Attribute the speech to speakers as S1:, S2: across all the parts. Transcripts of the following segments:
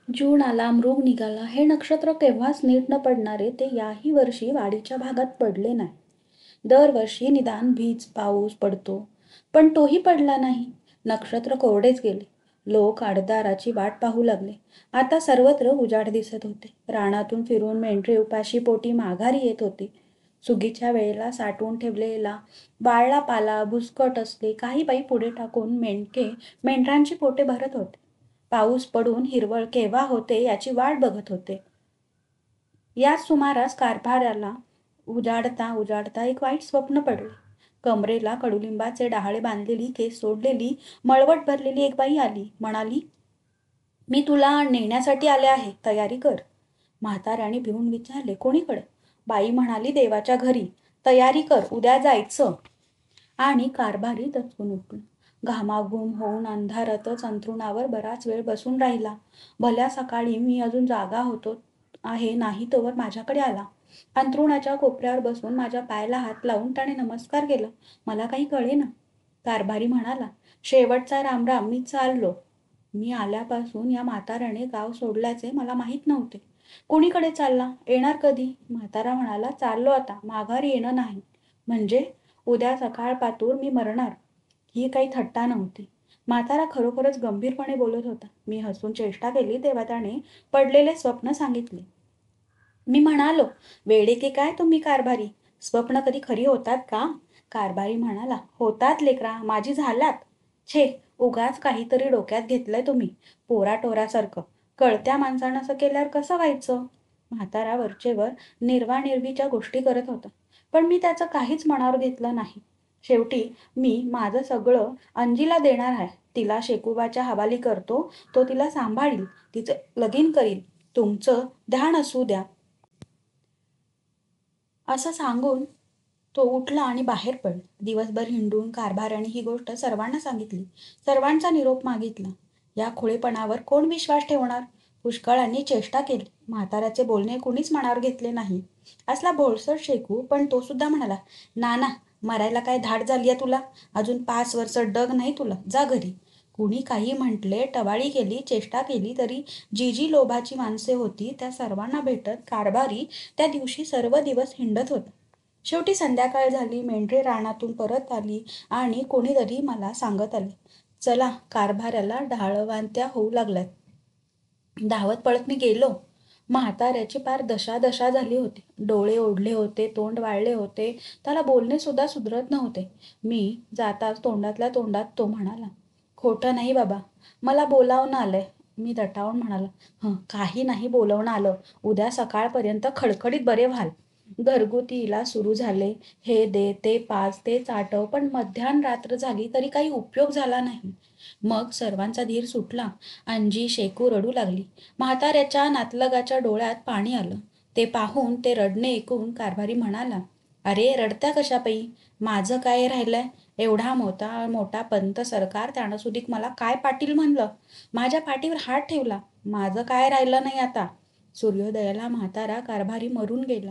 S1: जून आला, मृग निघाला. हे नक्षत्र केव्हाच नीट न पडणारे ते याही वर्षी वाडीच्या भागात पडले नाही. दरवर्षी निदान वीज पाऊस पडतो, पण तोही पडला नाही. नक्षत्र कोरडेच गेले. लोक आडदाराची वाट पाहू लागले. आता सर्वत्र उजाड दिसत होते. रानातून फिरून मेंढरे उपाशी पोटी माघारी येत होती. सुगीच्या वेळेला साठवून ठेवलेला वाळला पाला भुसकट असले काही बाई पुढे टाकून मेंढरांची पोटे भरत होते. पाऊस पडून हिरवळ केव्हा होते याची वाट बघत होते. याच सुमारास कारभाराला उजाडता उजाडता एक वाईट स्वप्न पडले. कमरेला कडुलिंबाचे डहाळे बांधलेली, केस सोडलेली, मळवट भरलेली एक बाई आली. म्हणाली, मी तुला नेण्यासाठी आले आहे, तयारी कर. म्हाताऱ्याने भिवून विचारले, कोणीकडे? बाई म्हणाली, देवाच्या घरी. तयारी कर, उद्या जायचं. आणि कारभारी दचकून उठला. घामाघूम होऊन अंधारातच अंथरुणावर बराच वेळ बसून राहिला. भल्या सकाळी मी अजून जागा होतो आहे नाही तोवर माझ्याकडे आला. अंथरुणाच्या कोपऱ्यावर बसून माझ्या पायाला हात लावून त्याने नमस्कार केला. मला काही कळेना. कारभारी म्हणाला, शेवटचा रामराम, मी चाललो. मी आल्यापासून या म्हाताऱ्याने गाव सोडल्याचे मला माहीत नव्हते. कुणीकडे चालला? येणार कधी? म्हातारा म्हणाला, चाललो आता, माघारी येणं नाही. म्हणजे उद्या सकाळपातूर मी मरणार. ही काही थट्टा नव्हती. म्हातारा खरोखरच गंभीरपणे बोलत होता. मी हसून चेष्टा केली तेव्हा त्याने पडलेले स्वप्न सांगितले. मी म्हणालो, वेडे की काय तुम्ही कारभारी? स्वप्न कधी खरी होतात का? कारभारी म्हणाला, होतात लेकरा, माझी झाल्यात. छे, उगाच काहीतरी डोक्यात घेतलंय तुम्ही, पोराटोरासारखं. कळत्या माणसानं असं केल्यावर कसं व्हायचं? म्हातारा वरचेवर निर्वानिर्वीच्या गोष्टी करत होता, पण मी त्याचं काहीच मनावर घेतलं नाही. शेवटी मी माझं सगळं अंजीला देणार आहे. तिला शेकोबाच्या हवाली करतो. तो तिला सांभाळील, तिचं लगीन करील. तुमचं ध्यान असू द्या. असं सांगून तो उठला आणि बाहेर पडला. दिवसभर हिंडून कारभाऱ्याने ही गोष्ट सर्वांना सांगितली. सर्वांचा निरोप मागितला. या खुळेपणावर कोण विश्वास ठेवणार? पुष्कळांनी चेष्टा केली. म्हाताऱ्याचे बोलणे कुणीच मनावर घेतले नाही. असला भोळसर शेकू, पण तो सुद्धा म्हणाला, नाना, मरायला काय धाड झाली आहे तुला? अजून 5 वर्ष डग नाही तुला, जा घरी. कुणी काही म्हटले, टवाळी केली, चेष्टा केली तरी जी जी लोभाची माणसे होती त्या सर्वांना भेटत कारभारी त्या दिवशी सर्व दिवस हिंडत होता. शेवटी संध्याकाळ झाली. मेंढरे रानातून परत आली आणि कोणीतरी मला सांगत आले, चला, कारभाऱ्याला ढाळवांत्या होऊ लागल्यात. धावत पळत मी गेलो. म्हाताऱ्याची पार दशा दशा झाली होती. डोळे ओढले होते, तोंड वाळले होते, त्याला बोलणे सुद्धा सुधरत नव्हते. मी जाताच तोंडातल्या तोंडात तो म्हणाला, खोटं नाही बाबा, मला बोलावणं आलंय. मी दटावून म्हणाला, काही नाही बोलवणं आलं. उद्या सकाळपर्यंत खडखडीत बरे व्हाल. घरगुती इलाज सुरू झाले. हे दे, ते पाच, ते चाटव, पण मध्यान रात्र झाली तरी काही उपयोग झाला नाही. मग सर्वांचा धीर सुटला. अंजी शेकू रडू लागली. म्हाताऱ्याच्या नातलगाच्या डोळ्यात पाणी आलं. ते पाहून, ते रडणे ऐकून कारभारी म्हणाला, अरे, रडत्या कशा पै? माझं काय राहिलंय? एवढा मोठा मोठा पंत सरकार त्यानं सुधीक मला काय पाटील म्हणलं? माझ्या पाठीवर हात ठेवला. माझं काय राहिलं नाही आता. सूर्योदयाला म्हातारा कारभारी मरून गेला.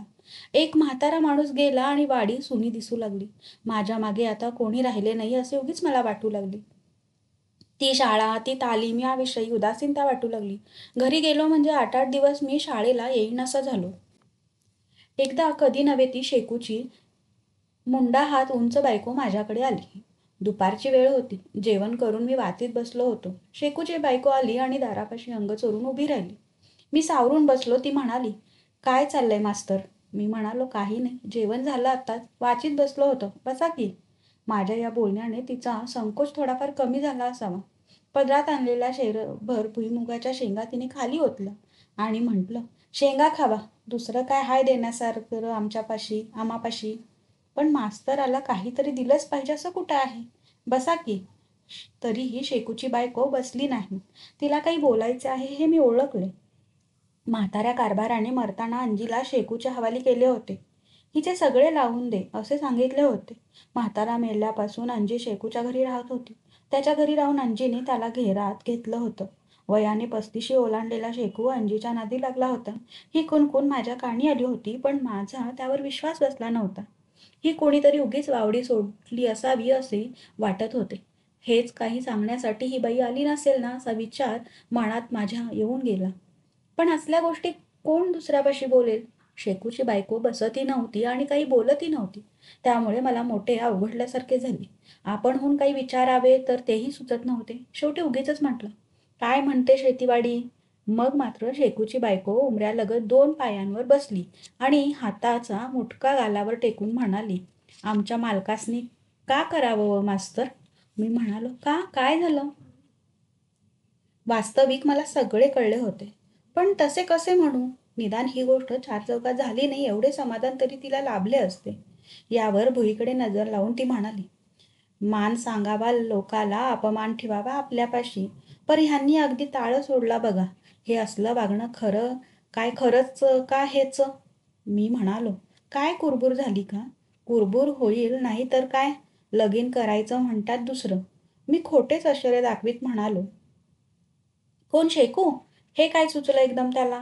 S1: एक म्हातारा माणूस गेला आणि वाडी सुनी दिसू लागली. माझ्या मागे आता कोणी राहिले नाही असे उगीच मला वाटू लागले. ती शाळा, ती तालीम याविषयी उदासीनता वाटू लागली. घरी गेलो म्हणजे 8-8 दिवस मी शाळेला येईन असं झालो. एकदा कधी नव्हे ती शेकूची मुंडा हात उंच बायको माझ्याकडे आली. दुपारची वेळ होती. जेवण करून मी वातीत बसलो होतो. शेकूची बायको आली आणि दारापाशी अंग चोरून उभी राहिली. मी सावरून बसलो. ती म्हणाली, काय चाललंय मास्तर? मी म्हणालो, काही नाही, जेवण झालं आत्ताच, वाचीत बसलो होतो, बसा की. माझ्या या बोलण्याने तिचा संकोच थोडाफार कमी झाला असावा. पदरात आणलेल्या शेरभर भुईमुगाच्या शेंगा तिने खाली ओतल्या आणि म्हटलं, शेंगा खावा, दुसरं काय हाय देण्यासारखं आम्हापाशी? पण मास्तराला काहीतरी दिलंच पाहिजे असं कुठं आहे? बसा की. तरीही शेकूची बायको बसली नाही. तिला काही बोलायचे आहे हे मी ओळखले. म्हाताऱ्या कारभाराने मरताना अंजीला शेकूच्या हवाली केले होते. हिचे सगळे लावून दे असे सांगितले होते. म्हातारा मेल्यापासून अंजी शेकूच्या घरी राहत होती. त्याच्या घरी राहून अंजीने त्याला घेरात घेतलं होतं. वयाने 35शी ओलांडलेला शेकू अंजीच्या नादी लागला होता. ही कुणकुण माझ्या कानी आली होती, पण माझा त्यावर विश्वास बसला नव्हता. ही कोणीतरी उगीच वावडी सोडली असावी असे वाटत होते. हेच काही सांगण्यासाठी ही बाई आली नसेल ना असा विचार मनात माझ्या येऊन गेला. पण असल्या गोष्टी कोण दुसऱ्यापाशी बोलेल? शेकूची बायको बसतही नव्हती आणि काही बोलतही नव्हती. त्यामुळे मला मोठे अवघडल्यासारखे झाले. आपणहून काही विचारावे तर तेही सुचत नव्हते. शेवटी उगीचच म्हटलं, काय म्हणते शेतीवाडी? मग मात्र शेकूची बायको उमऱ्यालगत 2 पायांवर बसली आणि हाताचा मुटका गालावर टेकून म्हणाली, आमच्या मालकासनी का करावं व मास्तर? मी म्हणालो, का? काय झालं? वास्तविक मला सगळे कळले होते. पण तसे कसे म्हणू? निदान ही गोष्ट चार चौकात झाली नाही एवढे समाधान तरी तिला लाभले असते. यावर भुईकडे नजर लावून ती म्हणाली, मान सांगावा लोकाला, अपमान ठेवावा आपल्यापाशी. पर ह्यांनी अगदी ताळ सोडला बघा. हे असलं वागणं खरं काय, खरंच का हेच? मी म्हणालो, काय कुरबूर झाली का? कुरबूर होईल नाही तर काय? लगीन करायचं म्हणतात दुसरं. मी खोटेच आश्चर्य दाखवीत म्हणालो, कोण शेकू? हे काय सुचलं एकदम त्याला?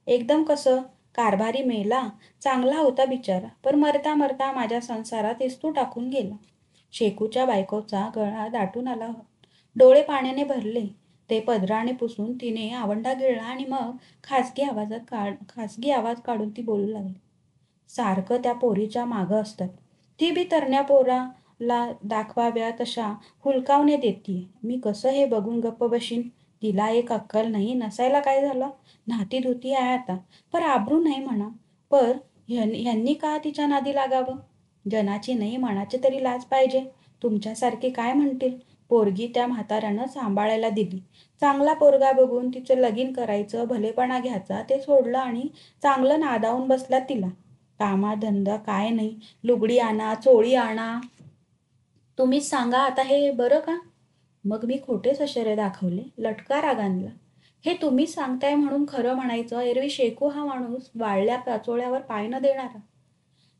S1: एकदम कसं? कारभारी मेला. चांगला होता बिचारा. पण मरता मरता माझ्या संसारात इस्तू टाकून गेला. शेकूच्या बायकोचा गळा दाटून आला. डोळे पाण्याने भरले. ते पदराने पुसून तिने आवंढा गिळला आणि मग खासगी आवाज काढून ती बोलू लागली. सारखं त्या पोरीच्या मागं असतात. ती बी तरण्या पोराला दाखवाव्या तशा हुलकावणे देतीये. मी कसं हे बघून गप्प बशीन? तिला एक अक्कल नाही, नसायला काय झालं? नाती धुती आहे आता. पर आबरू नाही म्हणा. पर ह्यांनी का तिच्या नादी लागावं? जनाची नाही मनाची तरी लाज पाहिजे. तुमच्यासारखे काय म्हणतील? पोरगी त्या म्हाताऱ्यानं सांभाळायला दिली. चांगला पोरगा बघून तिचं लगीन करायचं, भलेपणा घ्यायचा ते सोडलं आणि चांगलं नादावून बसला तिला. कामाधंदा काय नाही. लुगडी आणा, चोळी आणा. तुम्हीच सांगा आता हे बरं का? मग मी खोटेच आश्चर्य दाखवले. लटका राग आणला. हे तुम्हीच सांगताय म्हणून खरं म्हणायचं. एरवी शेकू हा माणूस वाळल्या पाचोळ्यावर पाय न देणारा.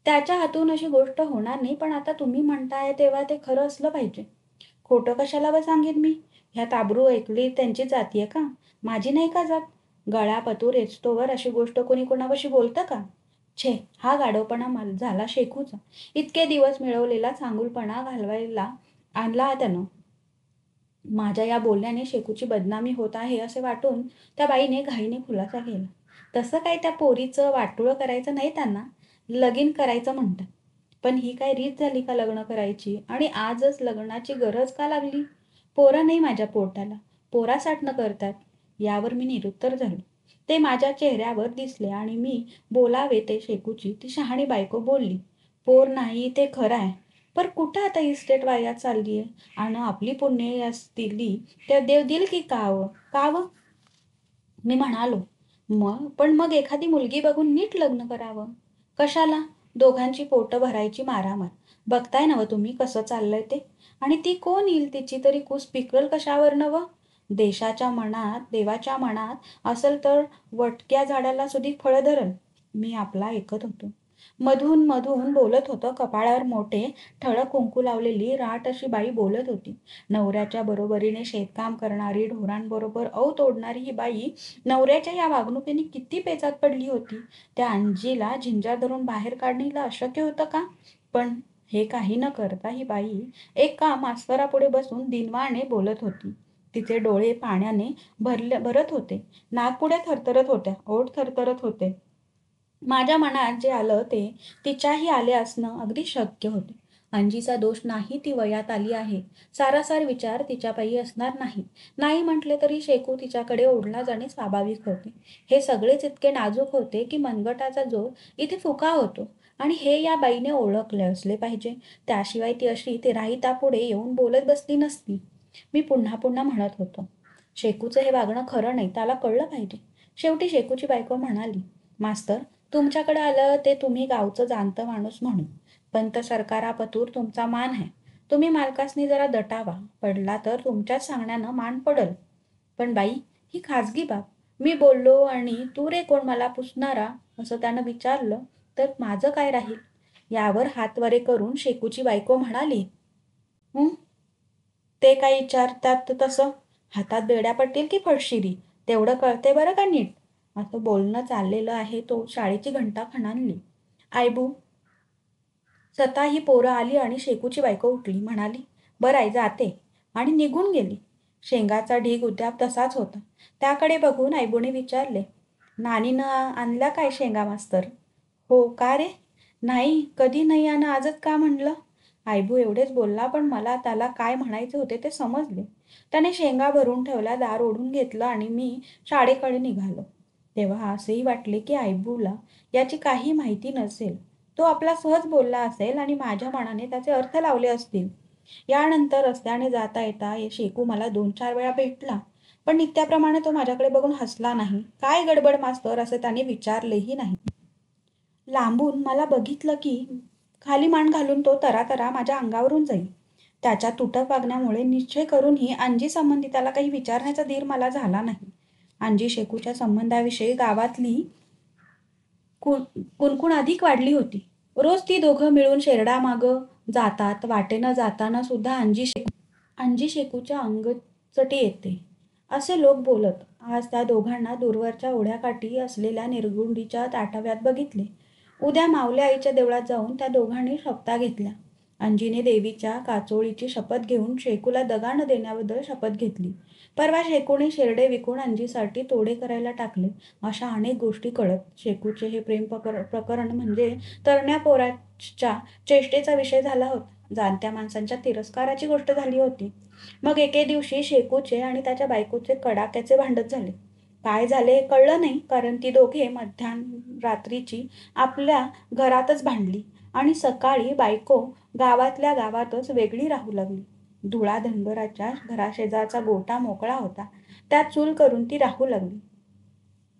S1: त्याच्या हातून अशी गोष्ट होणार नाही. पण आता तुम्ही म्हणताय तेव्हा ते खरं असलं पाहिजे. खोटं कशाला व सांगेन मी? ह्यात आबरू ऐकली त्यांची जातीये का? माझी नाही का जात? गळ्यापतूर एचतोवर अशी गोष्ट कोणी कोणावशी बोलतं का? छे, हा गाढवपणा झाला शेकूचा. इतके दिवस मिळवलेला चांगुलपणा घालवायला आणला त्यानं. माझ्या या बोलण्याने शेकूची बदनामी होत आहे असे वाटून त्या बाईने घाईने खुलासा केला. तसं काय त्या पोरीचं वाटोळं करायचं नाही त्यांना. लगीन करायचं म्हणतात. पण ही काय रीत झाली का लग्न करायची? आणि आजच लग्नाची गरज का लागली? पोरं नाही माझ्या पोटाला. पोरासाठनं करतात. यावर मी निरुत्तर झालो. ते माझ्या चेहऱ्यावर दिसले आणि मी बोलावे ते शेकूची ती शहाणी बायको बोलली. पोर नाही ते खरं आहे. पर कुठं आता इस्टेट वाया चालली आहे? आणि आपली पुण्य दिली तर देव देईल की काव? काव? मी म्हणालो, मग एखादी मुलगी बघून नीट लग्न करावं. कशाला? दोघांची पोटं भरायची मारामार. बघताय ना व तुम्ही कसं चाललंय ते? आणि ती कोण येईल तिची तरी कूस पिकल कशावर नवं? देवाच्या मनात असल तर वटक्या झाडाला सुधी फळं धरल. मी आपला ऐकत होतो. मधून मधून बोलत होतं. कपाळावर मोठे ठळक कुंकू लावलेली राट अशी बाई बोलत होती. नवऱ्याच्या बरोबरीने शेतकाम करणारी, ढोरांबरोबर औ तोडणारी ही बाई नवऱ्याच्या या वागणुकीने किती पेचात पडली होती. त्या अंजीला झिंजा धरून बाहेर काढणं हिला अशक्य होतं का? पण हे काही न करता ही बाई एका मास्तरापुढे बसून दिनवाने बोलत होती. तिचे डोळे पाण्याने भरत होते. नाकपुड्या थरथरत होत्या. ओठ थरथरत होते. माझ्या मनात जे आलं ते तिच्याही आले असणं अगदी शक्य होते. अंजीचा दोष नाही, ती वयात आली आहे. सारासार विचार तिच्यापायी असणार नाही. नाही म्हटले तरी शेकू तिच्याकडे ओढला जाणे स्वाभाविक होते. हे सगळेच इतके नाजूक होते की मनगटाचा जोर इथे फुका होतो. आणि हे या बाईने ओळखले असले पाहिजे. त्याशिवाय ती अशी ते राहितापुढे येऊन बोलत बसली नसती. मी पुन्हा पुन्हा म्हणत होतो, शेकूचं हे वागणं खरं नाही, त्याला कळलं पाहिजे. शेवटी शेकूची बायको म्हणाली, मास्तर, तुमच्याकडे आलं ते तुम्ही गावचं जाणतं माणूस म्हणून. पंत सरकारापतूर तुमचा मान आहे. तुम्ही मालकासनी जरा दटावा. पडला तर तुमच्याच सांगण्यानं मान पडल. पण बाई, ही खाजगी बाब. मी बोललो आणि तू रे कोण मला पुसणारा असं त्यानं विचारलं तर माझं काय राहील? यावर हातवरे करून शेकूची बायको म्हणाली, हं, ते काय विचारतात तसं? हातात बेड्या पडतील की फटशिरी? तेवढं कळते बरं का नीट? असं बोलणं चाललेलं आहे तो शाळेची घंटा खणाणली. आयबू, स्वतः ही पोरं आली आणि शेकूची बायको उठली. म्हणाली, बरं आहे जाते. आणि निघून गेली. शेंगाचा ढीग उद्याप तसाच होता. त्याकडे बघून आयबूने विचारले, नानीनं आणल्या काय शेंगा मास्तर? हो का रे? नाही, कधी नाही आणि आजच का म्हणलं? आयबू एवढेच बोलला, पण मला त्याला काय म्हणायचे होते ते समजले. त्याने शेंगा भरून ठेवल्या, दार ओढून घेतलं आणि मी शाळेकडे निघालो. तेव्हा असेही वाटले की आयबूला याची काही माहिती नसेल. तो आपला सहज बोलला असेल आणि माझ्या मनाने त्याचे अर्थ लावले असतील. यानंतर रस्त्याने जाता येता शेकू मला 2-4 वेळा भेटला. पण नित्याप्रमाणे तो माझ्याकडे बघून हसला नाही. काय गडबड मास्तर असे त्याने विचारलेही नाही. लांबून मला बघितलं की खाली मान घालून तो तरातरा माझ्या अंगावरून जाईल. त्याच्या तुटक वागण्यामुळे निश्चय करूनही अंजी संबंधी त्याला काही विचारण्याचा धीर मला झाला नाही. अंजी शेकूच्या संबंधाविषयी गावातली कुणकुण अधिक वाढली होती. रोज ती दोघं मिळून शेरडामागं जातात. वाटेनं जाताना सुद्धा अंजी शेकूच्या अंगचटी येते, असे लोक बोलत. आज त्या दोघांना दूरवरच्या ओढ्याकाठी असलेल्या निरगुंडीच्या ताटाव्यात बघितले. उद्या माऊल्या आईच्या देवळात जाऊन त्या दोघांनी शपथा घेतल्या. अंजीने देवीच्या काचोळीची शपथ घेऊन शेकूला दगा न देण्याबद्दल शपथ घेतली. परवा शेकूने शेरडे विकून अंजीसाठी तोडे करायला टाकले. अशा अनेक गोष्टी कळत. शेकूचे हे प्रकरण म्हणजे तरण्या पोराच्या चेष्टेचा विषय झाला होता. जाणत्या माणसांच्या तिरस्काराची गोष्ट झाली होती. मग एके दिवशी शेकूचे आणि त्याच्या बायकोचे कडाक्याचे भांडण झाले. काय झाले कळलं नाही, कारण ती दोघे रात्रीची आपल्या घरातच भांडली आणि सकाळी बायको गावातल्या गावातच वेगळी राहू लागली. धुळा धनगराच्या घराशेजारचा गोटा मोकळा होता. त्यात चूल करून ती राहू लागली.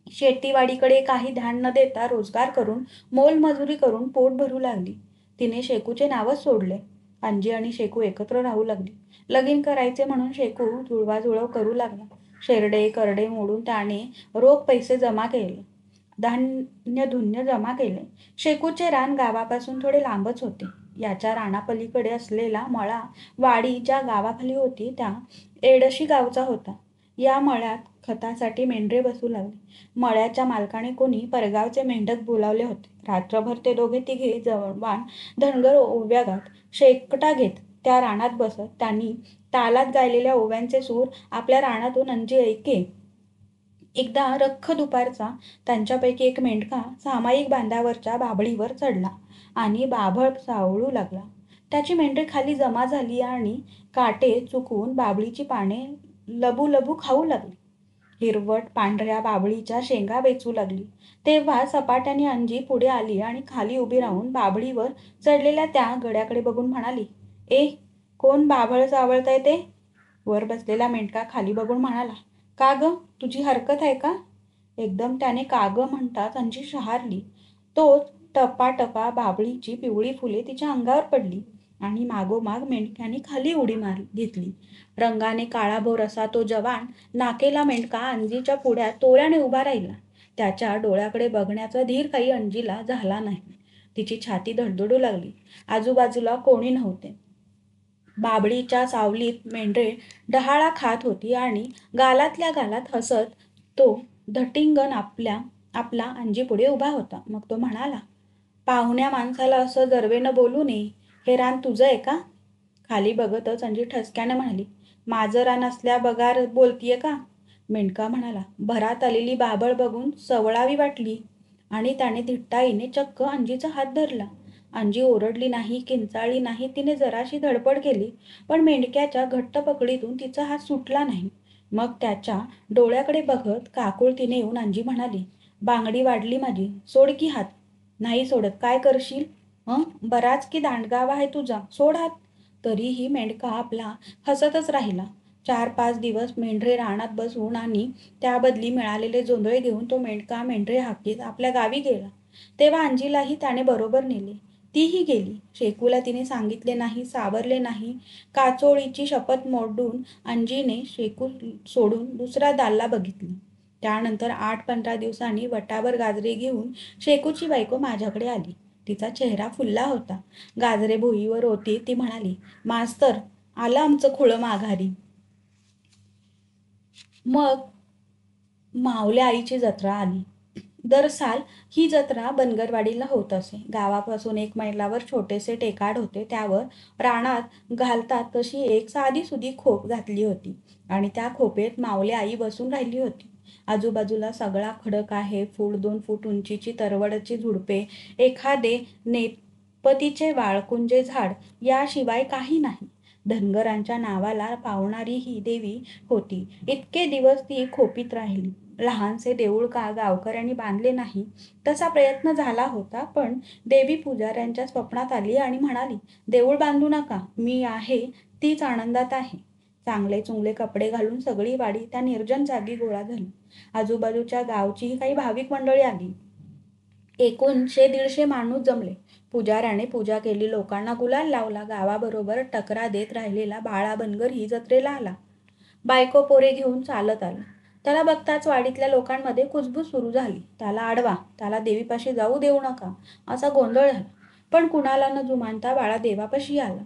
S1: शेतीवाडीकडे काही ध्यान न देता रोजगार करून मोलमजुरी करून पोट भरू लागली. तिने शेकूचे नावच सोडले. अंजी आणि शेकू एकत्र राहू लागली. लगीन करायचे म्हणून शेकू जुळवाजुळव करू लागला. शेरडे करडे मोडून त्याने रोख पैसे जमा केले. धान्य-धुन्य जमा केले. शेकूचे रान गावापासून थोडे लांबच होते. याच्या रानापलीकडे असलेला मळा वाडी ज्या गावाखाली होती त्या एडशी गावचा होता. या मळ्यात खतासाठी मेंढरे बसू लागले. मळ्याच्या मालकाने कोणी परगावचे मेंढक बोलावले होते. रात्रभर ते दोघे तिघे जवान धनगर ओव्यागात शेकटा घेत त्या रानात बसत. त्यांनी तालात गायलेल्या ओव्यांचे सूर आपल्या रानातून अंजी ऐके. एकदा रख्ख दुपारचा त्यांच्यापैकी एक मेंढका सामायिक बांधावरच्या बाभळीवर चढला आणि बाभळ चावळू लागला. त्याची मेंढरी खाली जमा झाली आणि काटे चुकवून बाभळीची पाने लबू खाऊ लागली. हिरवट पांढऱ्या बाभळीच्या शेंगा वेचू लागली. तेव्हा सपाट्याने अंजी पुढे आली आणि खाली उभी राहून बाभळीवर चढलेल्या त्या गड्याकडे बघून म्हणाली, ए, कोण बाभळ चावळतंय ते? वर बसलेला मेंढका खाली बघून म्हणाला, का ग, तुझी हरकत आहे का? एकदम त्याने का ग म्हणताच अंजी शहारली. तोच टपा बाभळीची पिवळी फुले तिच्या अंगावर पडली आणि मागोमाग मेंढक्याने खाली उडी घेतली. रंगाने काळाभोर असा तो जवान नाकेला मेंढका अंजीच्या पुढ्यात तोळ्याने उभा राहिला. त्याच्या डोळ्याकडे बघण्याचा धीर काही अंजीला झाला नाही. तिची छाती धडधडू लागली. आजूबाजूला कोणी नव्हते. बाभळीच्या सावलीत मेंढरे डहाळा खात होती आणि गालातल्या गालात हसत तो धटिंगण आपला अंजीपुढे उभा होता. मग तो म्हणाला, पाहुण्या माणसाला असं जरवेनं बोलू नये. हे रान तुझं आहे का? खाली बघतच अंजी ठसक्याने म्हणाली, माझं रान असल्या बगार बोलतीये का? मेंढका म्हणाला, भरात आलेली बाभळ बघून सवळावी वाटली आणि त्याने धिट्टाईने चक्क अंजीचा हात धरला. अंजी ओरडली नाही, किंचाळली नाही. तिने जराशी धडपड केली, पण मेंढक्याच्या घट्ट पकडीतून तिचा हात सुटला नाही. मग त्याच्या डोळ्याकडे बघत काकुळतीने येऊन अंजी म्हणाली, बांगडी वाढली माझी, सोड की हात. नाही सोडत, काय करशील? बराच की दांडगावा आहे तुझा, सोड हात. तरीही मेंढका आपला हसतच राहिला. 4-5 दिवस मेंढरे रानात बसवून आणि त्याबदली मिळालेले जोंधळे घेऊन तो मेंढका मेंढरे हाकीत आपल्या गावी गेला. तेव्हा अंजीलाही त्याने बरोबर नेले. तीही गेली. शेकूला तिने सांगितले नाही, सावरले नाही. काचोळीची शपथ मोडून अंजीने शेकू सोडून दुसऱ्या दालला बघितली. त्यानंतर 8-15 दिवसांनी वटावर गाजरे घेऊन शेकूची बायको माझ्याकडे आली. तिचा चेहरा फुलला होता. गाजरे भुईवर होती. ती म्हणाली, मास्तर, आलं आमचं खुळं माघारी. मग माऊल्या आईची जत्रा आली. दर साल ही जत्रा बनगरवाडीला होत असे. गावापासून 1 मैलावर छोटेसे टेकाड होते. त्यावर रानात घालतात तशी एक साधीसुधी खोप घातली होती आणि त्या खोपेत माऊल्या आई बसून राहिली होती. आजूबाजूला सगळा खडक आहे. फूट 2 फूट उंचीची तरवडची झुडपे, एखादे नेपतीचे वाळकुंजे झाड याशिवाय काही नाही. धनगरांच्या नावाला पावणारी ही देवी होती. इतके दिवस ती खोपीत राहिली. लहानसे देऊळ का गावकऱ्यांनी बांधले नाही तसा प्रयत्न झाला होता, पण देवी पुजाऱ्यांच्या स्वप्नात आली आणि म्हणाली, देऊळ बांधू नका, मी आहे तीच आनंदात आहे. चांगले चुंगले कपडे घालून सगळी वाडी त्या निर्जन जागी गोळा झाली. आजूबाजूच्या गावचीही काही भाविक मंडळी आली. एकूण 100-150 माणूस जमले. पुजाऱ्याने पूजा केली, लोकांना गुलाल लावला. गावाबरोबर टकरा देत राहिलेला बाळा बनगर ही जत्रेला आला. बायको पोरे घेऊन चालत आला. त्याला बघताच वाडीतल्या लोकांमध्ये कुजबूज सुरू झाली. त्याला अडवा, त्याला देवीपाशी जाऊ देऊ नका, असा गोंधळ झाला. पण कुणाला न जुमानता बाळा देवापाशी आला.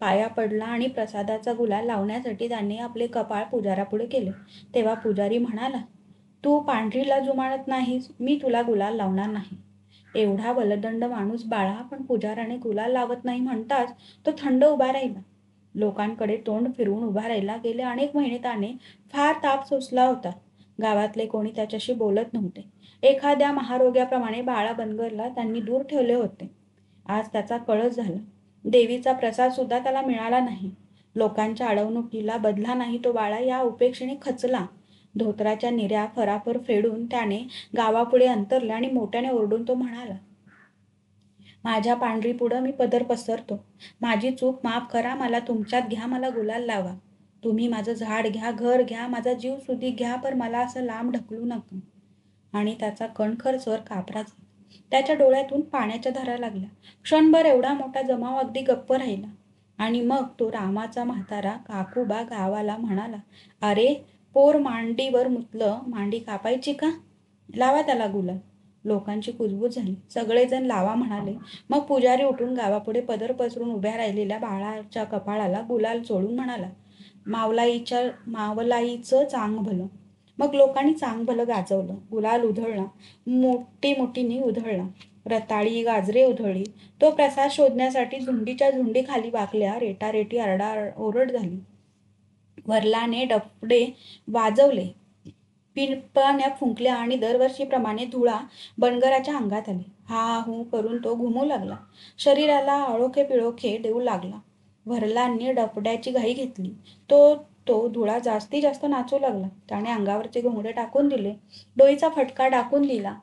S1: पाया पडला आणि प्रसादाचा गुलाल लावण्यासाठी त्याने आपले कपाळ पुजारापुढे केले. तेव्हा पुजारी म्हणाला, तू पांढरीला जुमानत नाहीस, मी तुला गुलाल लावणार नाही. एवढा बलदंड माणूस बाळा, पण पुजाराने गुलाल लावत नाही म्हणताच तो थंड उभा राहिला. लोकांकडे तोंड फिरवून उभा राहिला. गेले अनेक महिने त्याने फार ताप सोसला होता. गावातले कोणी त्याच्याशी बोलत नव्हते. एखाद्या महारोग्याप्रमाणे बाळा बनगरला त्यांनी दूर ठेवले होते. आज त्याचा कळस झाला. देवीचा प्रसाद सुद्धा त्याला मिळाला नाही. लोकांच्या अडवणुकीला बदला नाही तो बाळा या उपेक्षेने खचला. धोतराच्या निऱ्या फराफर फेडून त्याने गावापुढे अंतरले आणि मोठ्याने ओरडून तो म्हणाला, माझ्या पांढरी पुढं मी पदर पसरतो. माझी चूक माफ करा, मला तुमच्यात घ्या, मला गुलाल लावा. तुम्ही माझं झाड घ्या, घर घ्या, माझा जीव सुधी घ्या, पण मला असं लांब ढकलू नका. आणि त्याचा कणखर स्वर कापरा झाला. त्याच्या डोळ्यातून पाण्याच्या धारा लागल्या. क्षणभर एवढा मोठा जमाव अगदी गप्प राहिला. आणि मग तो रामाचा म्हातारा काकूबा गावाला म्हणाला, अरे पोर मांडीवर मुतलं, मांडी कापायची का? लावा त्याला गुलाल. लोकांची कुजबूज झाली. सगळेजण लावा म्हणाले. मग पुजारी उठून गावापुढे पदर पसरून उभ्या राहिलेल्या बाळाच्या कपाळाला गुलाल चोळून म्हणाला, मावलाईचं चांग भलं. मग लोकांनी चांग भलं गाजवलं. गुलाल उधळला, मोठीने उधळला. रताळी गाजरे उधळली. तो प्रसाद शोधण्यासाठी झुंडीच्या झुंडी खाली वाकल्या. रेटारेटी ओरड झाली. वरलाने डफडे वाजवले, पिंपण्या फुंकल्या आणि दरवर्षीप्रमाणे धुळा बनगराच्या अंगात आली. हा हू करून तो घुमू लागला. शरीराला आळोखे पिळोखे देऊ लागला. वरलांनी डफड्याची घाई घेतली. तो धुळा जास्तीत जास्त नाचू लागला. त्याने अंगावरचे घोंगडे टाकून दिले, डोईचा फटका टाकून दिला.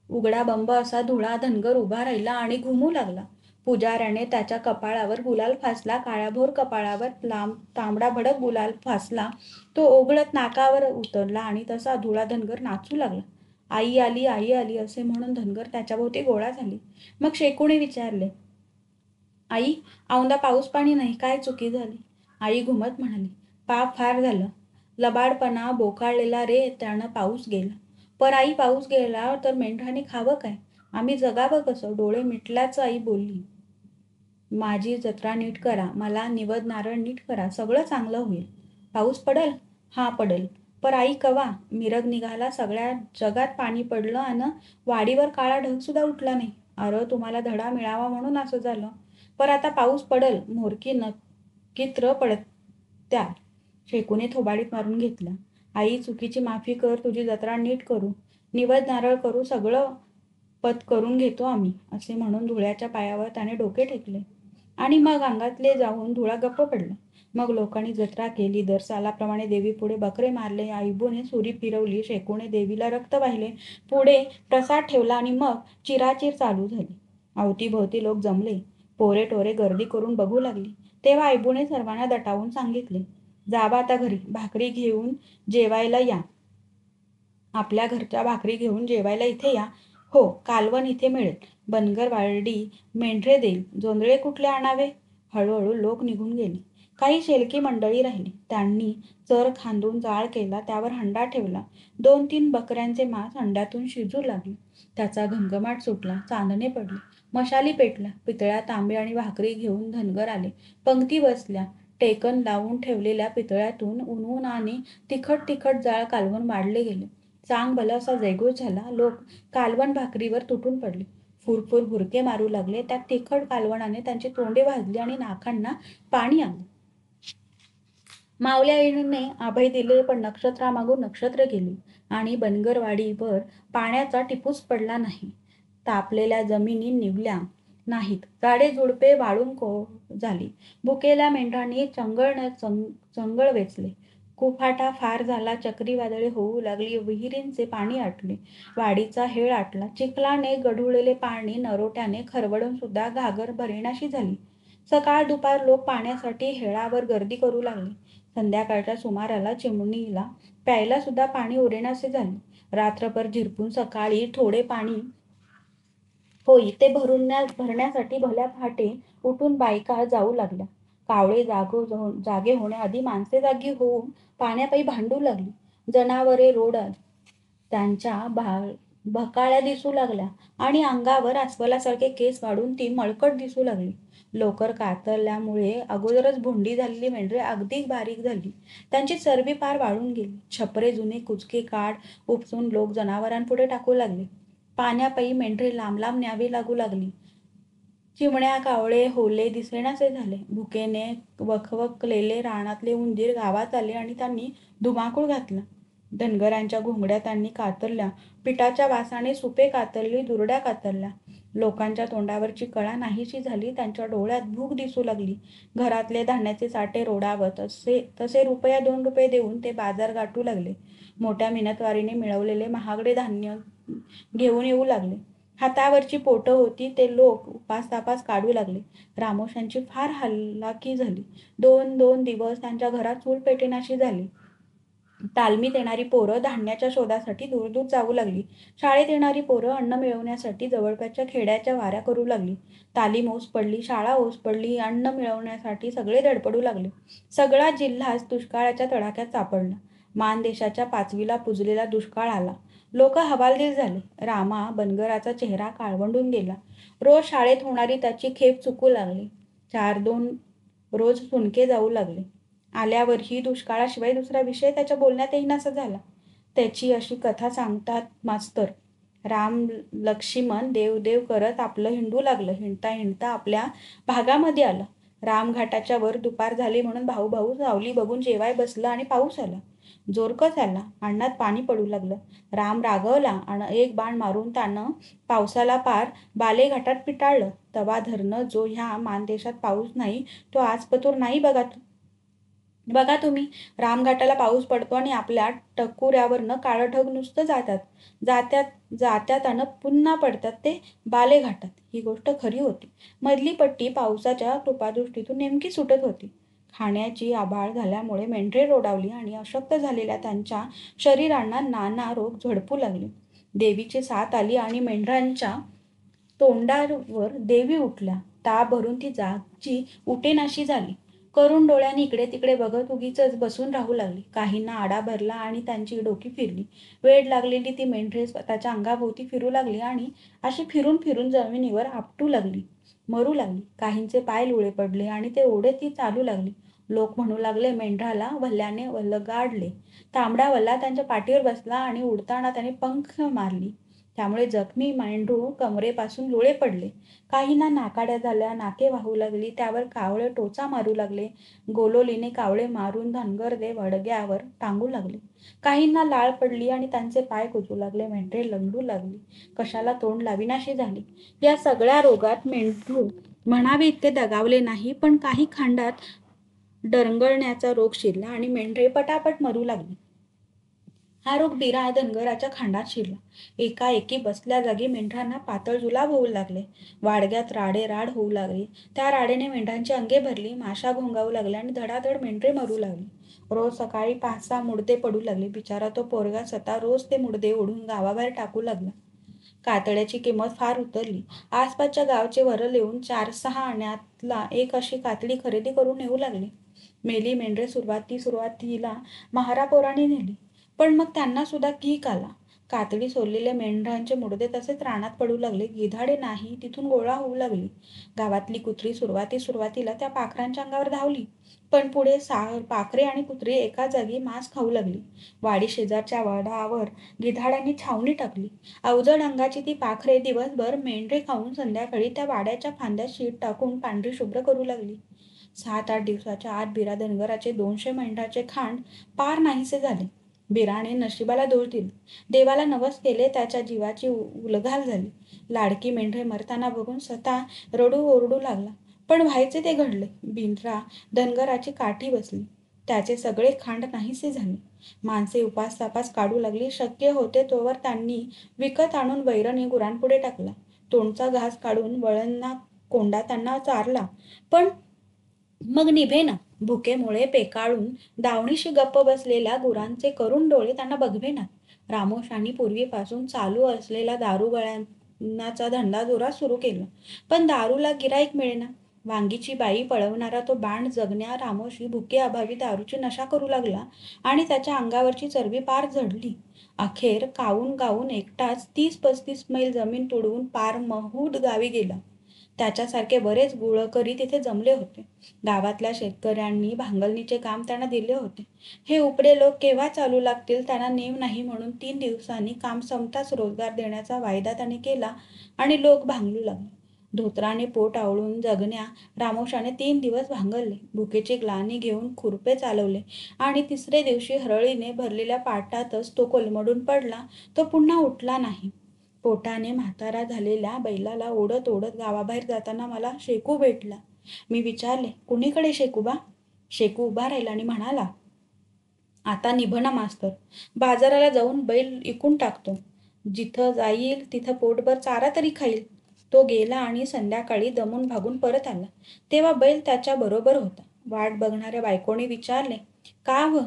S1: उघडा बंब असा धुळा धनगर उभा राहिला आणि घुमू लागला. पुजाऱ्याने त्याच्या कपाळावर गुलाल फासला. काळ्याभोर कपाळावर तांबडा भडक गुलाल फासला. तो ओघळत नाकावर उतरला आणि तसा धुळा धनगर नाचू लागला. आई आली, आई आली असे म्हणून धनगर त्याच्याभोवती गोळा झाली. मग शेकुने विचारले, आई, औंदा पाऊस पाणी नाही, काय चुकी झाली? आई घुमत म्हणाली, पाप फार झालं. लबाडपणा बोकाळलेला रे, त्यानं पाऊस गेला. पर आई, पाऊस गेला तर मेंढराने खावं काय? आम्ही जगावं कसं? डोळे मिटल्याच आई बोलली, माझी जत्रा नीट करा, मला निवद नारळ नीट करा, सगळं चांगलं होईल. पाऊस पडल? हा पडल. पर आई कवा? मिरग निघाला, सगळ्या जगात पाणी पडलं आणि वाडीवर काळा ढग सुद्धा उठला नाही. अरे तुम्हाला धडा मिळावा म्हणून असं झालं. पर आता पाऊस पडल, मोरकी नक्कीत्र पडत्या. शेकूने थोबाडीत मारून घेतला. आई, चुकीची माफी कर, तुझी जत्रा नीट करू, निवद नारळ करू, सगळं पत करून घेतो आम्ही, असे म्हणून धुळ्याच्या पायावर त्याने डोके टेकले. आणि मग अंगातले जाऊन धुळा गप्प पडला. मग लोकांनी जत्रा केली. दर सालाप्रमाणे देवीपुढे बकरे मारले. आईबूने सुरी फिरवली. शेकूने देवीला रक्त वाहिले. पुढे प्रसाद ठेवला आणि मग चिराचिर चालू झाली. अवतीभोवती लोक जमले. पोरे टोरे गर्दी करून बघू लागली. तेव्हा आईबूने सर्वांना दटावून सांगितले, जावा आता घरी, भाकरी घेऊन जेवायला या. आपल्या घरच्या भाकरी घेऊन जेवायला इथे या. हो, कालवण इथे मिळेल. बनगर वाडी मेंढरे देईल. जोंधळे कुठले आणावे? हळूहळू लोक निघून गेले. काही शेलकी मंडळी राहिली. त्यांनी चर खांदून जाळ केला. त्यावर हंडा ठेवला. 2-3 बकऱ्यांचे मांस हंड्यातून शिजू लागले. त्याचा घमघमाट सुटला. चांदणे पडले. मशाली पेटल्या. पितळ्या, तांबे आणि भाकरी घेऊन धनगर आले. पंक्ती बसल्या. टेकन लावून ठेवलेल्या पितळ्यातून उन्हून आणि तिखट तिखट जाळ कालवण वाढले गेले. चांग भला असा जयघोष झाला. लोक कालवण भाकरीवर तुटून पडले. फुरफुर भुरके मारू लागले. त्या तिखट कालवणाने त्यांची तोंडे भाजली आणि नाकांना पाणी आलं. मावल्याईने अभय दिले, पण नक्षत्रामागून नक्षत्र गेली आणि बनगरवाडीवर पाण्याचा टिपूस पडला नाही. तापलेल्या जमिनी निवल्या नाहीत. झाडे झुडपे वाळून झाली. भुकेल्या मेंढरांनी चंगळ वेचले. कुफाटा फार झाला. चक्रीवादळे होऊ लागली. विहिरींचे पाणी आटले. वाडीचा हेळ आटला. चिखलाने गढुळलेले पाणी नरोट्याने खरवडून सुद्धा घागर भरेनाशी झाली. सकाळ दुपार लोक पाण्यासाठी हेळावर गर्दी करू लागले. संध्याकाळच्या सुमाराला चिमणीला प्यायला सुद्धा पाणी उरेनासे झाले. रात्रभर झिरपून सकाळी थोडे पाणी होई ते भरण्यासाठी भल्या पहाटे उठून बायका जाऊ लागल्या. कावळे जागे होण्याआधी माणसे जागी होऊन पाण्यापायी भांडू लागली. जनावरे रोडात त्यांच्या भकाळ्या दिसू लागल्या आणि अंगावर अस्वलासारखे केस वाढून ती मळकट दिसू लागली. लोकर कातरल्यामुळे अगोदरच भोंडी झालेली मेंढरे अगदी बारीक झाली. त्यांची चरबी पार वाळून गेली. छपरे जुने कुचके काठ उपसून लोक जनावरांपुढे टाकू लागले. पाण्यापायी मेंढरे लांब लांब न्यावी लागू लागली. चिमण्या कावळे होले दिसेनासे झाले. भुकेने वखवकलेले रानातले उंदीर गावात आले आणि त्यांनी धुमाकूळ घातला. धनगरांच्या घोंगड्या त्यांनी कातरल्या. पिठाच्या वासाने सुपे कातरली, दुरड्या कातरल्या. लोकांच्या तोंडावरची कळा नाहीशी झाली. त्यांच्या डोळ्यात भूक दिसू लागली. घरातले धान्याचे साठे रोडावत तसे रुपया 2 रुपये देऊन ते बाजार गाठू लागले. मोठ्या मिन्नतवारीने मिळवलेले महागडे धान्य घेऊन येऊ लागले. हातावरची पोटं होती ते लोक उपास-तापास काढू लागले. रामोशांची फार हलाखी झाली. 2-2 दिवस त्यांच्या घरात चूल पेटेनाशी झाली. तालमीत येणारी पोरं धान्याच्या शोधासाठी दूर-दूर जाऊ लागली. शाळेत येणारी पोरं अन्न मिळवण्यासाठी जवळपासच्या खेड्याच्या वाऱ्या करू लागली. तालीम ओस पडली, शाळा ओस पडली, अन्न मिळवण्यासाठी सगळे धडपडू लागले. सगळा जिल्हाच दुष्काळाच्या तडाख्यात सापडला. मानदेशाच्या 5वीला पुजलेला दुष्काळ आला. लोक हवालदिल झाले. रामा बनगराचा चेहरा काळवंडून गेला. रोज शाळेत होणारी त्याची खेप चुकू लागली. 4-2 रोज सुणके जाऊ लागले. आल्यावरही दुष्काळाशिवाय दुसरा विषय त्याच्या बोलण्यात येईनासा झाला. त्याची अशी कथा सांगतात मास्तर. राम लक्ष्मण देव करत आपलं हिंडू लागलं. हिंडता हिंडता आपल्या भागामध्ये आलं. रामघाटाच्या वर दुपार झाली म्हणून भाऊ सावली बघून जेवाय बसला आणि पाऊस आला. जोरकस आला. अन्नात पाणी पडू लागलं. राम रागवला आणि एक बाण मारून त्यानं पावसाला पार बालेघाटात पिटाळलं. तवा धरणं जो ह्या मानदेशात पाऊस नाही तो आजपतूर नाही बघा तुम्ही. रामघाटाला पाऊस पडतो आणि आपल्या टकुऱ्यावरनं काळं ढग नुसतं जात्यात आणि पुन्हा पडतात ते बालेघाटात. ही गोष्ट खरी होती. मधली पट्टी पावसाच्या कृपादृष्टीतून नेमकी सुटत होती. खाण्याची आभाळ झाल्यामुळे मेंढरे रोडावली आणि अशक्त झालेल्या त्यांच्या शरीरांना नाना रोग झडपू लागले. देवीची साथ आली आणि मेंढरांच्या तोंडावर देवी उठल्या. ताप भरून ती जागची उठेनाशी झाली. करून डोळ्यांनी इकडे तिकडे बघत उगीच बसून राहू लागली. काहींना आडा भरला आणि त्यांची डोकी फिरली. वेड लागलेली ती मेंढरे स्वतःच्या अंगाभोवती फिरू लागली आणि अशी फिरून फिरून जमिनीवर आपटू लागली, मरू लागली. काहींचे पाय लुळे पडले आणि ते ओढे ती चालू लागली. लोक म्हणू लागले, मेंढराला वल्ल्याने वल्लगाडले. तांबडा वल्ला त्यांच्या पाठीवर बसला आणि उडताना त्याने पंख मारली. त्यामुळे जखमी मेंढरू कमरेपासून लुळे पडले. काहींना नाकाड्या झाल्या, नाके वाहू लागली. त्यावर कावळे टोचा मारू लागले. गोलोलीने कावळे मारून धनगरदेव अडग्यावर टांगू लागले. काहींना लाळ पडली आणि त्यांचे पाय कुजू लागले. मेंढरे लंगडू लागली. कशाला तोंड लाविनाशी झाली. या सगळ्या रोगात मेंढरू म्हणावे इतके दगावले नाही, पण काही खांडात डरंगळण्याचा रोग शिरला आणि मेंढरे पटापट मरू लागली. हा रोग बिरा धनगराच्या खांडात शिरला. एकाएकी बसल्या जागी मेंढरांना पातळ जुलाब होऊ लागले. वाडग्यात राड होऊ लागली. त्या राडेने मेंढरांची अंगे भरली. माशा घोंगावू लागल्या आणि धडाधड मेंढरे मरू लागली. रोज सकाळी 5-6 मुडदे पडू लागले. बिचारा तो पोरगा स्वतः रोज ते मुडदे ओढून गावाबाहेर टाकू लागला. कातड्याची किंमत फार उतरली. आसपासच्या गावचे वरल येऊन 4-6 आण्यातला एक अशी कातडी खरेदी करून नेऊ लागले. मेली मेंढरे सुरुवातीला महारापोरांनी नेली. पण मग त्यांना सुद्धा कीक आला. कातडी सोडलेले मेंढरांचे मुडदे तसेच रानात पडू लागले. गिधाडे नाही तिथून गोळा होऊ लागली. गावातली कुत्री सुरुवातीला त्या पाखरांच्या अंगावर धावली. पण पुढे पाखरे आणि कुत्री एका जागी मांस खाऊ लागली. वाडी शेजारच्या वडावर गिधाडांनी छावणी टाकली. अवजड अंगाची ती पाखरे दिवसभर मेंढरे खाऊन संध्याकाळी त्या वाड्याच्या फांद्यात शीट टाकून पांढरी शुभ्र करू लागली. 7-8 दिवसाच्या आत बिरा धनगराचे 200 मेंढराचे खांड पार नाहीसे झाले. बिराने नशिबाला दोष दिला. देवाला नवस केले, त्याच्या जीवाची उलघाल झाली. लाडकी मेंढरे मरताना बघून स्वतः रडू ओरडू लागला. पण व्हायचे ते घडले. बिरा धनगराची काठी बसली. त्याचे सगळे खांड नाहीसे झाले. माणसे उपास तापास काढू लागली. शक्य होते तोवर त्यांनी विकत आणून वैरणी गुरांपुढे टाकला. तोंडचा घास काढून वळणा कोंडा त्यांना चारला. पण मग निभेना. भुकेमुळे पेकाळून दावणीशी गप्प बसलेल्या गुरांचे करुण डोळे त्यांना बघवेनात. रामोशांनी पूर्वीपासून चालू असलेला दारू गळ्यांचा धंदा जोरात सुरू केला. पण दारूला गिराईक मिळेना. वांगीची बाई पळवणारा तो बाण जगण्या रामोशी भुकेअभावी दारूची नशा करू लागला आणि त्याच्या अंगावरची चरबी पार झडली. अखेर कावून गावून एकटाच 30-35 मैल जमीन तुडवून पार महूद गावी गेला. त्याच्यासारखे बरेच गुळकरी तिथे जमले होते. गावातल्या शेतकऱ्यांनी भांगलणीचे काम त्यांना दिले होते. हे उपडे लोक केव्हा चालू लागतील त्यांना नेम नाही म्हणून 3 दिवसांनी काम संपताच रोजगार देण्याचा वायदा त्याने केला आणि लोक भांगलू लागले. धोत्राने पोट आवळून जगण्या रामोशाने 3 दिवस भांगरले. भुकेची ग्लानी घेऊन खुरपे चालवले आणि 3रे दिवशी हरळीने भरलेल्या पाटातच तो कोलमडून पडला. तो पुन्हा उठला नाही. पोटाने म्हातारा झालेल्या बैलाला ओढत ओढत गावाबाहेर जाताना मला शेकू भेटला. मी विचारले, कुणीकडे शेकूबा? शेकू उभा राहिला आणि म्हणाला, आता निभना मास्तर. बाजाराला जाऊन बैल इकून टाकतो. जिथं जाईल तिथं पोटभर चारा तरी खाईल. तो गेला आणि संध्याकाळी दमून भागून परत आला. तेव्हा बैल त्याच्या बरोबर होता. वाट बघणाऱ्या बायकोने विचारले, का व?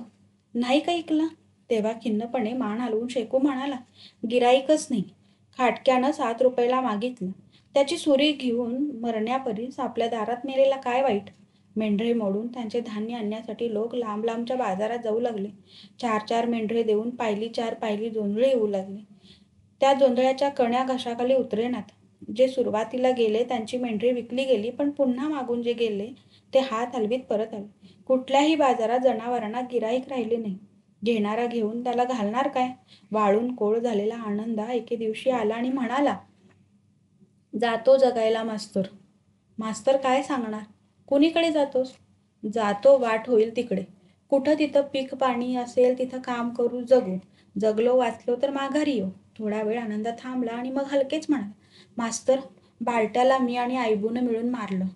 S1: नाही का ऐकला? तेव्हा खिन्नपणे मान हलवून शेकू म्हणाला, गिराईकच नाही. खाटक्यानं 7 रुपयाला मागितलं. त्याची सुरी घेऊन मरण्यापरीस आपल्या दारात मेलेला काय वाईट? मेंढरे मोडून त्यांचे धान्य आणण्यासाठी लोक लांब लांबच्या बाजारात जाऊ लागले. 4-4 मेंढरे देऊन पायली 4 पायली जोंधळे येऊ लागले. त्या जोंधळ्याच्या कण्या घशाखाली उतरेनात. जे सुरुवातीला गेले त्यांची मेंढरी विकली गेली, पण पुन्हा मागून जे गेले ते हात हलवीत परत आले. कुठल्याही बाजारात जनावरांना गिराईक राहिले नाही. घेणारा घेऊन त्याला घालणार काय? वाळून कोळ झालेला आनंदा एके दिवशी आला आणि म्हणाला, जातो जगायला मास्तर. मास्तर काय सांगणार? कुणीकडे जातोस? जातो वाट होईल तिकडे. कुठं तिथं पीक पाणी असेल तिथं काम करू जगू. जगलो वाचलो तर माघारी येऊ. थोडा वेळ आनंदा थांबला आणि मग हलकेच म्हणाला, मास्तर, बारट्याला मी आणि आईबून मिळून मारलं.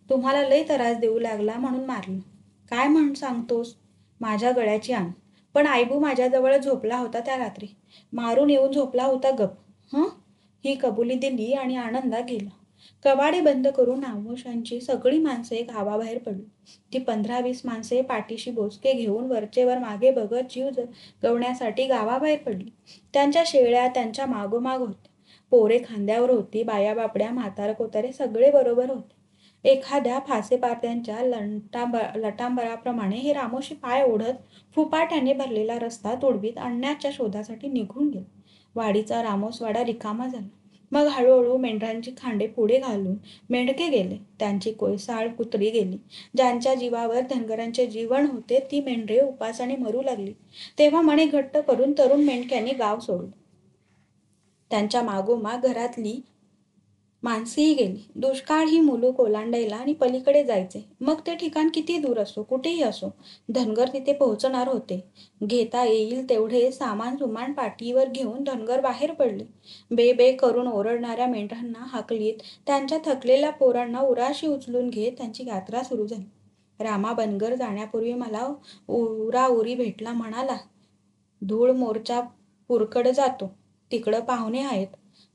S1: तुम्हाला लय त्रास देऊ लागला म्हणून मारलं. काय म्हणून सांगतोस? माझ्या गळ्याची आण. पण आईबू माझ्याजवळ झोपला होता त्या रात्री. मारून येऊन झोपला होता गप. हं? ही कबुली दिली आणि आनंदा गेला. कवाडे बंद करून आमोशांची सगळी माणसे गावाबाहेर पडली. ती 15-20 माणसे पाठीशी बोचके घेऊन वरचेवर मागे बघत जीव गवण्यासाठी गावाबाहेर पडली. त्यांच्या शेळ्या त्यांच्या मागोमाग होत्या. पोरे खांद्यावर होती. बाया बापड्या म्हातार कोतारे सगळे बरोबर होते. एखाद्या फासेपारत्यांच्या लटांबराप्रमाणे हे रामोशी पाय ओढत फुपाट्याने भरलेला रस्ता तुडवीत आणण्याच्या शोधासाठी निघून गेले. वाडीचा रामोसवाडा रिकामा झाला. मग हळूहळू मेंढरांची खांडे पुढे घालून मेंढके गेले. त्यांची कोयसाळ कुत्री गेली. ज्यांच्या जीवावर धनगरांचे जीवन होते ती मेंढरे उपासाने मरू लागली. तेव्हा मणे घट्ट करून तरुण मेंढक्यांनी गाव सोडलं. त्यांच्या मागोमाग घरातली माणसेही गेली. दुष्काळ ही मुलूक ओलांडायला आणि पलीकडे जायचे. मग ते ठिकाण किती दूर असो, कुठेही असो, धनगर तिथे पोहोचणार होते. घेता येईल तेवढे सामान सुमान पाठीवर घेऊन धनगर बाहेर पडले. बे बे करून ओरडणाऱ्या मेंढरांना हाकलीत त्यांच्या थकलेल्या पोरांना उराशी उचलून घेत त्यांची यात्रा सुरू झाली. रामा बनगर जाण्यापूर्वी मला उराउरी भेटला. म्हणाला, धूळ मोर्चा पुरकड जातो. तिकडं पाहुणे आहेत.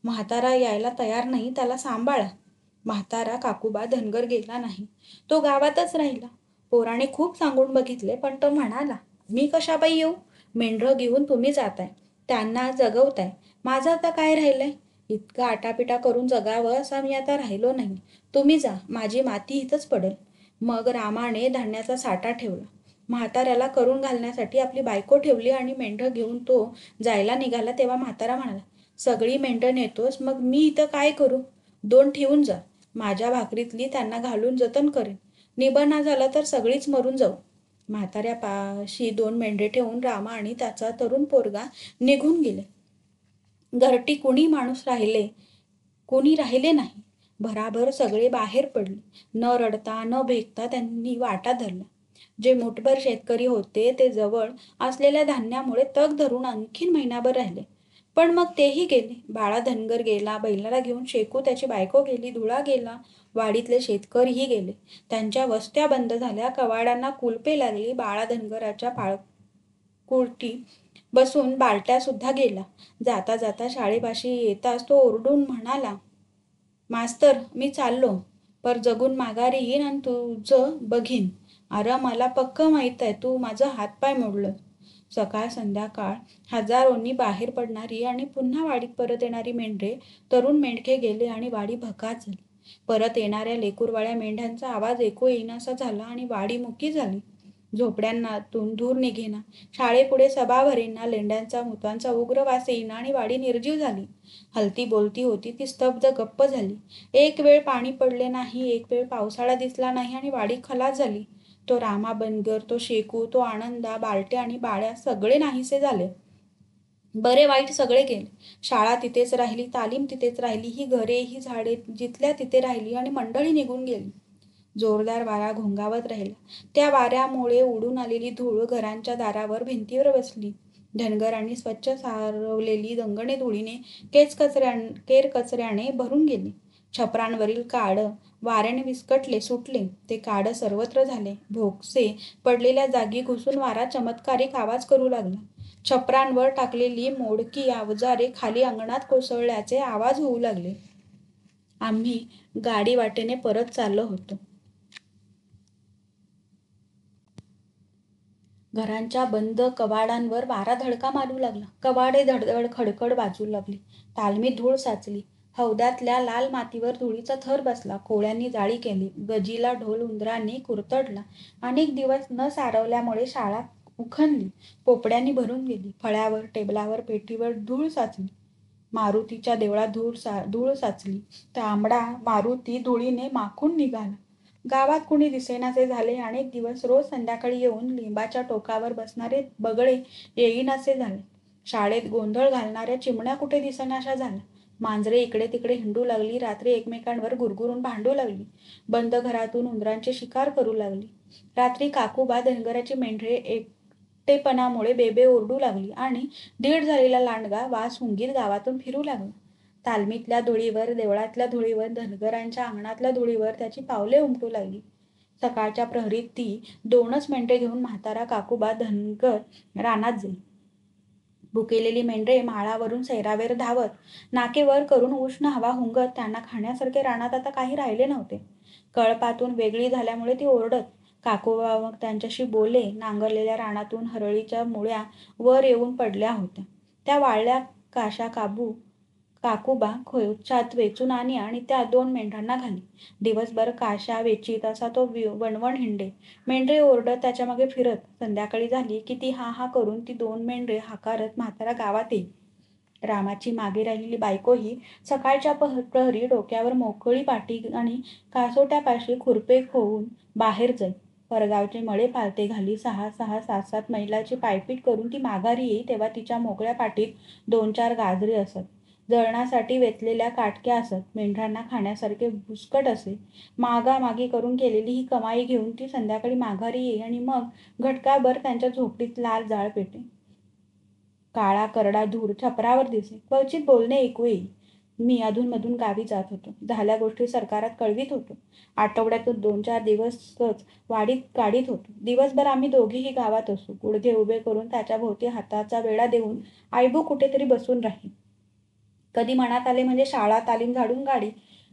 S1: म्हातारा यायला तयार नाही, त्याला सांभाळा. म्हातारा काकूबा धनगर गेला नाही. तो गावातच राहिला. पोराने खूप सांगून बघितले, पण तो म्हणाला, मी कशाबाई येऊ? मेंढरं घेऊन तुम्ही जाताय. त्यांना जगवताय. माझं आता काय राहिलंय? इतका आटापिटा करून जगावं असा मी आता राहिलो नाही. तुम्ही जा, माझी माती इथंच पडेल. मग रामाने धान्याचा साठा ठेवला. म्हाताऱ्याला करून घालण्यासाठी आपली बायको ठेवली आणि मेंढरं घेऊन तो जायला निघाला. तेव्हा म्हातारा म्हणाला, सगळी मेंढरं नेतोस, मग मी इथं काय करू? 2 ठेवून जा. माझ्या भाकरीतली त्यांना घालून जतन करेन. निबना झालं तर सगळीच मरून जाऊ. म्हाताऱ्यापाशी 2 मेंढरे ठेवून रामा आणि त्याचा तरुण पोरगा निघून गेले. घरटी कुणी राहिले नाही. भराभर सगळे बाहेर पडले. न रडता न भेकता त्यांनी वाटा धरला. जे मुठभर शेतकरी होते ते जवळ असलेल्या धान्यामुळे तग धरून आणखीन महिनाभर राहिले. पण मग तेही गेले. बाळा धनगर गेला, बैलाला घेऊन शेकू त्याची बायको गेली, धुळा गेला, वाडीतले शेतकरीही गेले. त्यांच्या वस्त्या बंद झाल्या, कवाडांना कुलपे लागली. बाळा धनगराच्या पाळकुळती बसून बालट्या सुद्धा गेला. जाता जाता शाळेपाशी येताच तो ओरडून म्हणाला, मास्तर, मी चाललो, पर जगून माघारी येईन आणि तुझं बघीन. अरे मला पक्क माहीत आहे तू माझं हातपाय मोडलं. सकाळ संध्याकाळ हजारोंनी बाहेर पडणारी आणि पुन्हा वाडीत परत येणारी मेंढरे, तरुण मेंढके गेले आणि वाडी भकास झाली. परत येणाऱ्या लेकूरवाळ्या मेंढ्यांचा आवाज ऐकू येईनासा झाला आणि वाडी मुकी झाली. झोपड्यांतून धूर निघेना, शाळेपुढे सभा भरेना, लेंड्यांचा मुतांचा उग्र वास येईना आणि वाडी निर्जीव झाली. हलती बोलती होती ती स्तब्ध गप्प झाली. एक वेळ पाणी पडले नाही, एक वेळ पावसाळा दिसला नाही आणि वाडी खलास झाली. तो रामा बनगर, तो शेकू, तो आनंदा, बालट्या आणि बाळ्या सगळे नाहीसे झाले. बरे वाईट सगळे गेले. शाळा तिथेच राहिली, तालीम तिथेच राहिली, ही घरे, ही झाडे जिथल्या तिथे राहिली आणि मंडळी निघून गेली. जोरदार वारा घोंगावत राहिला. त्या वाऱ्यामुळे उडून आलेली धूळ घरांच्या दारावर, भिंतीवर बसली. धनगरांनी स्वच्छ सारवलेली दंगणे धुळीने, केर कचऱ्याने भरून गेली. छपरांवरील काड वाऱ्याने विस्कटले, सुटले. ते काड सर्वत्र झाले. भोगसे पडलेल्या जागी घुसून वारा चमत्कारिक आवाज करू लागला. छपरांवर टाकलेली मोडकी अवजारे खाली अंगणात कोसळल्याचे आवाज होऊ लागले. आम्ही गाडी वाटेने परत चाललो होतो. घरांच्या बंद कवाडांवर वारा धडका मारू लागला. कवाडे धडधड खडखड वाजू लागली. तालमीत धूळ साचली. हौदातल्या लाल मातीवर धुळीचा थर बसला. कोळ्यांनी जाळी केली. गजीला ढोल उंदरांनी कुरतडला. अनेक दिवस न सारवल्यामुळे शाळा उखणली, पोपड्यांनी भरून गेली. फळ्यावर, टेबलावर, पेटीवर धूळ साचली. मारुतीच्या देवळात धूळ साचली. तांबडा मारुती धुळीने माखून निघाला. गावात कुणी दिसेनासे झाले. अनेक दिवस रोज संध्याकाळी येऊन लिंबाच्या टोकावर बसणारे बगळे येईनासे झाले. शाळेत गोंधळ घालणाऱ्या चिमण्या कुठे दिसेनाशा झाल्या. मांजरे इकडे तिकडे हिंडू लागली. रात्री एकमेकांवर गुरगुरून भांडू लागली. बंद घरातून उंदरांची शिकार करू लागली. रात्री काकूबा धनगराची मेंढरे एकटेपणामुळे बेबे ओरडू लागली आणि दीड झालेला लांडगा वासहुंगीत गावातून फिरू लागला. तालमीतल्या धुळीवर, देवळातल्या धुळीवर, धनगरांच्या अंगणातल्या धुळीवर त्याची पावले उमटू लागली. सकाळच्या प्रहरीत ती 2च मेंढरे घेऊन म्हातारा काकूबा धनगर रानात जाई. भुकेलेली मेंढरे माळावरून सैरावेर धावत, नाके वर करून उष्ण हवा हुंगत, त्यांना खाण्यासारखे रानात आता काही राहिले नव्हते. कळपातून वेगळी झाल्यामुळे ती ओरडत. काकूबा मग त्यांच्याशी बोले. नांगरलेल्या रानातून हरळीच्या मुळ्या वर येऊन पडल्या होत्या. त्या वाळल्या काशा काकूबा खोच्यात वेचून आणि त्या 2 मेंढरांना घाली. दिवसभर काशा वेचीत असा तो वणवण हिंडे. मेंढरे ओरडत त्याच्या मागे फिरत. संध्याकाळी झाली की ती हा हा करून ती 2 मेंढरे हाकारत म्हातारा गावात येई. रामाची मागे राहिलेली बायकोही सकाळच्या प्रहरी डोक्यावर मोकळी पाटी आणि कासोट्यापाशी खुरपे होऊन बाहेर जाई. परगावचे मळे पालते घाली 6-6, 7-7 मैलाची पायपीट करून ती माघारी येई तेव्हा तिच्या मोकळ्या पाटीत 2-4 गाजरे असत. जळणासाठी वेचलेल्या काटक्या असत. मेंढरांना खाण्यासारखे भुसकट असे. मागामागी करून केलेली ही कमाई घेऊन ती संध्याकाळी माघारी येई आणि मग घटकाभर त्यांच्या झोपडीत लाल जाळ पेटे. काळा करडा धूर छपरावर दिसे. क्वचित बोलणे ऐकू येई. मी अधूनमधून गावी जात होतो. झाल्या गोष्टी सरकारात कळवीत होतो. आठवड्यातून 2-4 दिवसच वाडीत काढीत होतो. दिवसभर आम्ही दोघीही गावात असू. गुडघे उभे करून त्याच्या भोवती हाताचा वेढा देऊन आईबू कुठेतरी बसून राही. कधी मनात आले म्हणजे शाळा तालीम झाडून गाडी.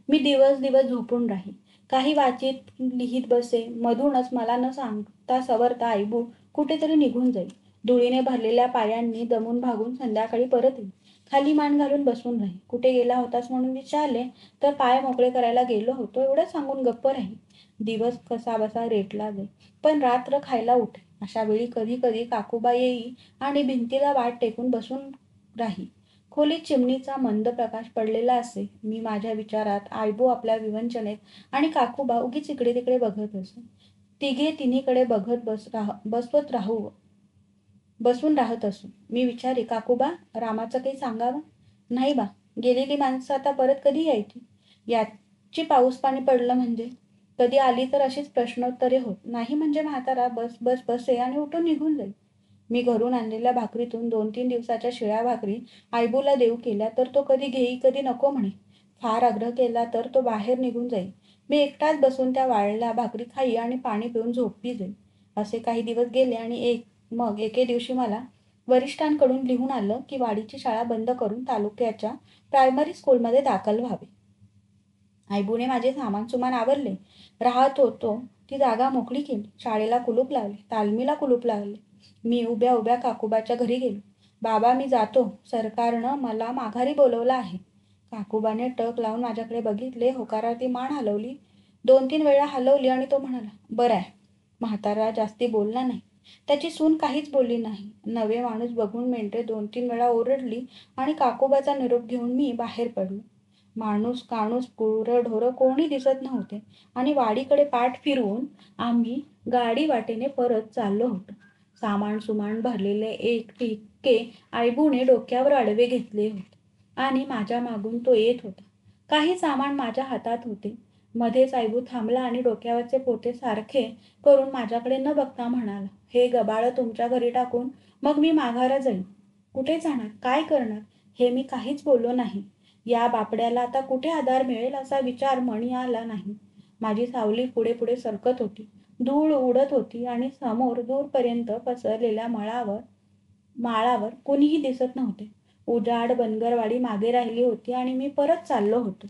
S1: मी दिवस झोपून राही. काही वाचीत लिहित बसे. मधूनच मला न सांगता सवरता आईबू कुठेतरी निघून जाई. धुळीने भरलेल्या पायांनी दमून भागून संध्याकाळी परत येई. खाली मान घालून बसून राही. कुठे गेला होतास म्हणून विचारले तर पाय मोकळे करायला गेलो होतो एवढं सांगून गप्प राही. दिवस कसा बसा रेटला जाई. पण रात्र खायला उठे. अशा वेळी कधी कधी काकूबा येई आणि भिंतीला वाट टेकून बसून राही. खोलीत चिमणीचा मंद प्रकाश पडलेला असे. मी माझ्या विचारात, आईबू आपल्या विवंचनेत आणि काकूबा उगीच इकडे तिकडे बघत असे. तिघे तिन्हीकडे बघत बसून राहत असू. मी विचारे, काकूबा, रामाचं काही सांगावं? नाही बा. गेलेली माणसं आता परत कधी यायची? ची पाऊस पाणी पडलं म्हणजे कधी आली तर अशीच प्रश्नोत्तरे होत. नाही म्हणजे म्हातारा बस बस बसे आणि उठून निघून जाईल. मी घरून आणलेल्या भाकरीतून 2-3 दिवसाच्या शिळ्या भाकरी आयबूला देऊ केल्या तर तो कधी घेई कधी नको म्हणे. फार आग्रह केला तर तो बाहेर निघून जाई. मी एकटाच बसून त्या वाळल्या भाकरी खाई आणि पाणी पिऊन झोपी जाई. असे काही दिवस गेले आणि मग एके दिवशी मला वरिष्ठांकडून लिहून आलं की वाडीची शाळा बंद करून तालुक्याच्या प्रायमरी स्कूलमध्ये दाखल व्हावे. आयबूने माझे सामान सुमान आवरले. राहत होतो ती जागा मोकळी केली. शाळेला कुलूप लावले. तालमीला कुलूप लावले. मी उभ्या उभ्या काकूबाच्या घरी गेलो. बाबा मी जातो. सरकारनं मला माघारी बोलवलं आहे. काकूबाने टक लावून माझ्याकडे बघितले. होकारार्थी मान हलवली. 2-3 वेळा हलवली आणि तो म्हणाला, बरं आहे. म्हातारा जास्ती बोलला नाही. त्याची सून काहीच बोलली नाही. नवे माणूस बघून मेंढरे 2-3 वेळा ओरडली आणि काकूबाचा निरोप घेऊन मी बाहेर पडलो. माणूस काणूस गुरंढोरं कोणी दिसत नव्हते आणि वाडीकडे पाठ फिरवून आम्ही गाडी वाटेने परत चाललो होतो. सामान सुमान भरलेले एक ठिक्के आयबूने डोक्यावर आडवे घेतले होते आणि माझ्या मागून तो येत होता. काही सामान माझ्या हातात होते. मध्येच आयबू थांबला आणि डोक्यावरचे पोते सारखे करून माझ्याकडे न बघता म्हणाला, हे गबाळं तुमच्या घरी टाकून मग मी माघारा जाईन. कुठे जाणार, काय करणार हे मी काहीच बोललो नाही. या बापड्याला आता कुठे आधार मिळेल असा विचार मनी आला नाही. माझी सावली पुढे पुढे सरकत होती. धूळ उडत होती आणि समोर दूरपर्यंत पसरलेल्या माळावर कुणीही दिसत नव्हते. उजाड बनगरवाडी मागे राहिली होती आणि मी परत चाललो होतो.